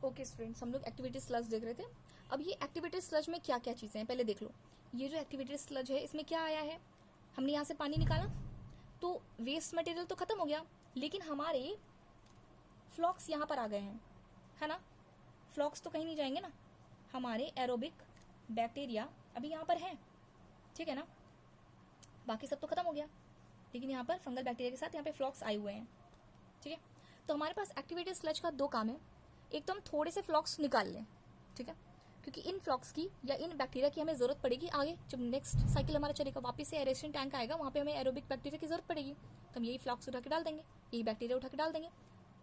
Okay students, हम लोग activity sludge देख रहे थे। अब ये एक्टिविटी स्लज में क्या क्या चीज़ें हैं पहले देख लो। ये जो एक्टिविटी स्लज है इसमें क्या आया है, हमने यहाँ से पानी निकाला तो वेस्ट मटेरियल तो खत्म हो गया, लेकिन हमारे फ्लॉक्स यहाँ पर आ गए हैं, है ना। फ्लॉक्स तो कहीं नहीं जाएंगे ना, हमारे एरोबिक बैक्टीरिया अभी यहाँ पर हैं, ठीक है ना। बाकी सब तो खत्म हो गया, लेकिन यहाँ पर फंगल बैक्टीरिया के साथ यहाँ पे फ्लॉक्स आए हुए हैं, ठीक है। तो हमारे पास एक्टिवेटेड स्लज का दो काम है। एक तो हम थोड़े से फ्लॉक्स निकाल लें, ठीक है, क्योंकि इन फ्लॉक्स की या इन बैक्टीरिया की हमें जरूरत पड़ेगी आगे, जब नेक्स्ट साइकिल हमारा चलेगा, वापस से एरेशन टैंक आएगा, वहाँ पे हमें एरोबिक बैक्टीरिया की जरूरत पड़ेगी, तो हम यही फ्लॉक्स उठा के डाल देंगे, यही बैक्टीरिया उठा के डाल देंगे।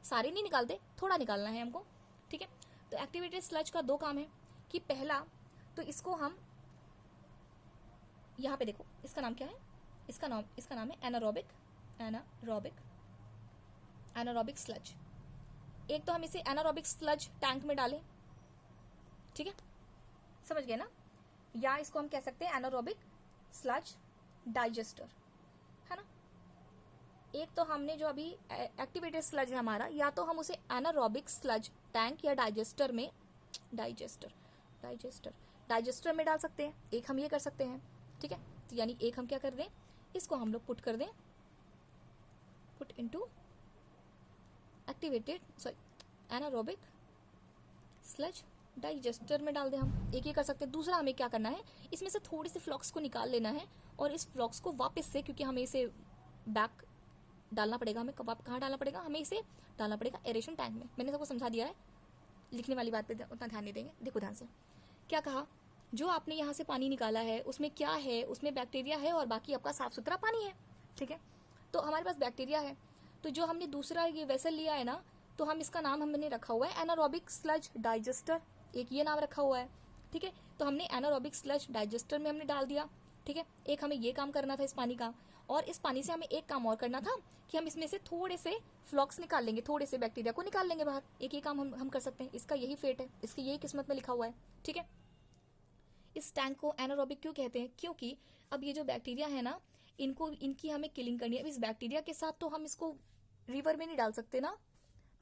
सारे नहीं निकालते, थोड़ा निकालना है हमको, ठीक है। तो एक्टिवेटेड स्लज का दो काम है कि पहला तो इसको हम यहाँ पे देखो, इसका नाम क्या है, इसका नाम है एनारोबिक स्लज। एक तो हम इसे एनारोबिक स्लज टैंक में डालें, ठीक है, समझ गए ना, या इसको हम कह सकते हैं एनारोबिक स्लज डाइजेस्टर, है ना। एक तो हमने जो अभी एक्टिवेटेड स्लज है हमारा, या तो हम उसे एनारोबिक स्लज टैंक या डाइजेस्टर में डाइजेस्टर में डाल सकते हैं, एक हम ये कर सकते हैं, ठीक है। तो यानी एक हम क्या कर दें, इसको हम लोग put into anaerobic sludge digester में डाल दें हम, एक ये कर सकते हैं। दूसरा हमें क्या करना है, इसमें से थोड़ी सी फ्लॉक्स को निकाल लेना है और इस फ्लॉक्स को वापस से, क्योंकि हमें इसे बैक डालना पड़ेगा, हमें कहाँ डालना पड़ेगा, हमें इसे डालना पड़ेगा एरेशन टैंक में। मैंने सबको समझा दिया है, लिखने वाली बात पे उतना ध्यान नहीं देंगे। देखो ध्यान से, क्या कहा, जो आपने यहाँ से पानी निकाला है उसमें क्या है, उसमें बैक्टीरिया है और बाकी आपका साफ सुथरा पानी है, ठीक है। तो हमारे पास बैक्टीरिया है, तो जो हमने दूसरा ये वेसल लिया है ना, तो हम इसका नाम हमने रखा हुआ है एनारोबिक स्लज डाइजेस्टर, एक ये नाम रखा हुआ है, ठीक है। तो हमने एनारोबिक स्लज डाइजेस्टर में हमने डाल दिया, ठीक है। एक हमें ये काम करना था इस पानी का, और इस पानी से हमें एक काम और करना था कि हम इसमें से थोड़े से फ्लॉक्स निकाल लेंगे, थोड़े से बैक्टीरिया को निकाल लेंगे बाहर। एक ही काम हम कर सकते हैं, इसका यही फेट है, इसकी यही किस्मत में लिखा हुआ है, ठीक है। इस टैंक को एनारोबिक क्यों कहते हैं, क्योंकि अब ये जो बैक्टीरिया है ना, इनकी हमें किलिंग करनी है। अब इस बैक्टीरिया के साथ तो हम इसको रिवर में नहीं डाल सकते ना,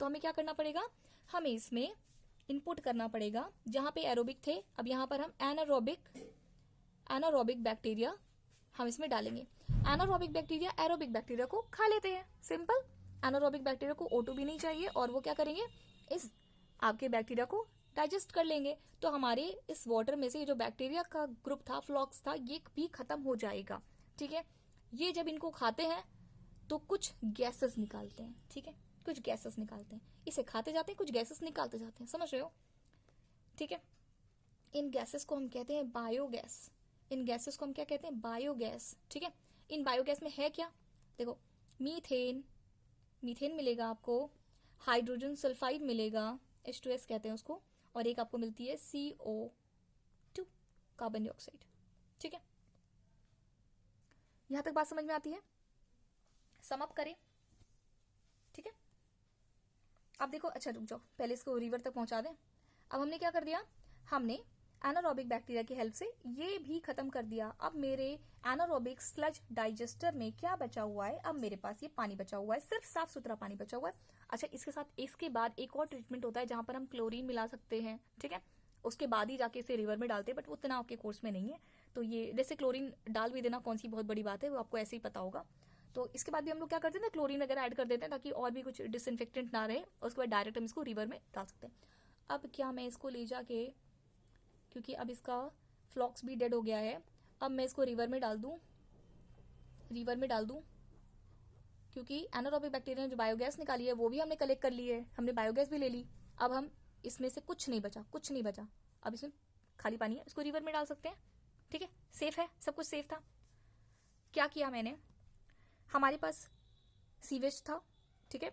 तो हमें क्या करना पड़ेगा, हमें इसमें इनपुट करना पड़ेगा, जहां पे एरोबिक थे, अब यहां पर हम एनारोबिक बैक्टीरिया हम इसमें डालेंगे। एनारोबिक बैक्टीरिया एरोबिक बैक्टीरिया को खा लेते हैं, सिंपल। एनारोबिक बैक्टीरिया को O2 भी नहीं चाहिए, और वो क्या करेंगे, इस आपके बैक्टीरिया को डाइजेस्ट कर लेंगे। तो हमारे इस वाटर में से ये जो बैक्टीरिया का ग्रुप था, फ्लॉक्स था, ये भी खत्म हो जाएगा, ठीक है। ये जब इनको खाते हैं तो कुछ गैसेस निकालते हैं, ठीक है, कुछ गैसेस निकालते हैं, इसे खाते जाते हैं, कुछ गैसेस निकालते जाते हैं, समझ रहे हो, ठीक है। इन गैसेस को हम कहते हैं बायोगैस, इन गैसेस को हम क्या कहते हैं, बायोगैस, ठीक है। इन बायोगैस में है क्या, देखो, मीथेन मिलेगा आपको, हाइड्रोजन सल्फाइड मिलेगा, H2S कहते हैं उसको, और एक आपको मिलती है CO2 कार्बन डाइऑक्साइड, ठीक है। यहां तक बात समझ में आती है, सम अप करें, ठीक है। अब देखो, अच्छा रुक जाओ, पहले इसको रिवर तक पहुंचा दें। अब हमने क्या कर दिया, हमने एनारोबिक बैक्टीरिया की हेल्प से ये भी खत्म कर दिया। अब मेरे एनारोबिक स्लज डाइजेस्टर में क्या बचा हुआ है, अब मेरे पास ये पानी बचा हुआ है, सिर्फ साफ सुथरा पानी बचा हुआ है। अच्छा, इसके बाद एक और ट्रीटमेंट होता है जहां पर हम क्लोरीन मिला सकते हैं, ठीक है, उसके बाद ही जाके इसे रिवर में डालते हैं, बट उतना आपके कोर्स में नहीं है। तो ये जैसे क्लोरीन डाल भी देना कौन सी बहुत बड़ी बात है, वो आपको ऐसे ही पता होगा। तो इसके बाद भी हम लोग क्या करते हैं ना, क्लोरीन वगैरह ऐड कर देते हैं ताकि और भी कुछ डिसइंफेक्टेंट ना रहे, और उसके बाद डायरेक्ट हम इसको रिवर में डाल सकते हैं। अब क्या मैं इसको ले जाके, क्योंकि अब इसका फ्लॉक्स भी डेड हो गया है, अब मैं इसको रिवर में डाल दूं, क्योंकि एनारोबिक बैक्टीरिया ने जो बायोगैस निकाली है वो भी हमने कलेक्ट कर ली है, हमने बायोगैस भी ले ली। अब हम इसमें से कुछ नहीं बचा, अब इसमें खाली पानी है, इसको रिवर में डाल सकते हैं, ठीक है, सेफ है, सब कुछ सेफ था। क्या किया मैंने, हमारे पास सीवेज था, ठीक है,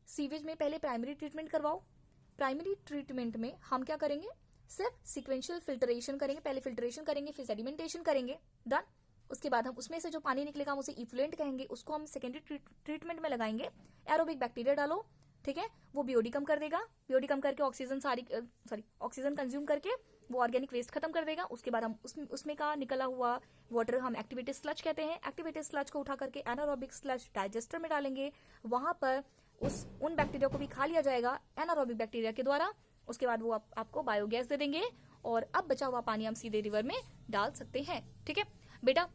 सीवेज में पहले प्राइमरी ट्रीटमेंट करवाओ। प्राइमरी ट्रीटमेंट में हम क्या करेंगे, सिर्फ सिक्वेंशियल फिल्ट्रेशन करेंगे, पहले फिल्ट्रेशन करेंगे, फिर सेडिमेंटेशन करेंगे, डन। उसके बाद हम उसमें से जो पानी निकलेगा हम उसे इफ्लुएंट कहेंगे, उसको हम सेकेंडरी ट्रीटमेंट में लगाएंगे। एरोबिक बैक्टीरिया डालो, ठीक है, वो बीओडी कम कर देगा, बीओडी कम करके ऑक्सीजन कंज्यूम करके वो ऑर्गेनिक वेस्ट खत्म कर देगा। उसके बाद हम उसमें का निकला हुआ वाटर हम एक्टिवेटेड स्लज कहते हैं। एक्टिवेटेड स्लज को उठा करके एनारोबिक स्लज डाइजेस्टर में डालेंगे, वहां पर उन बैक्टीरिया को भी खा लिया जाएगा एनारोबिक बैक्टीरिया के द्वारा। उसके बाद वो आपको बायोगैस दे देंगे और अब बचा हुआ पानी हम सीधे रिवर में डाल सकते हैं। ठीक है बेटा,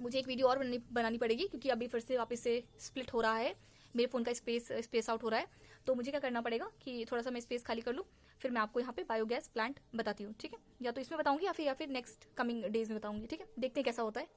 मुझे एक वीडियो और बनानी पड़ेगी क्योंकि अभी फिर से वापस से स्प्लिट हो रहा है, मेरे फ़ोन का स्पेस आउट हो रहा है। तो मुझे क्या करना पड़ेगा कि थोड़ा सा मैं स्पेस खाली कर लूँ, फिर मैं आपको यहाँ पे बायोगैस प्लांट बताती हूँ। ठीक है, या तो इसमें बताऊंगी या फिर नेक्स्ट कमिंग डेज में बताऊंगी। ठीक है, देखते हैं कैसा होता है।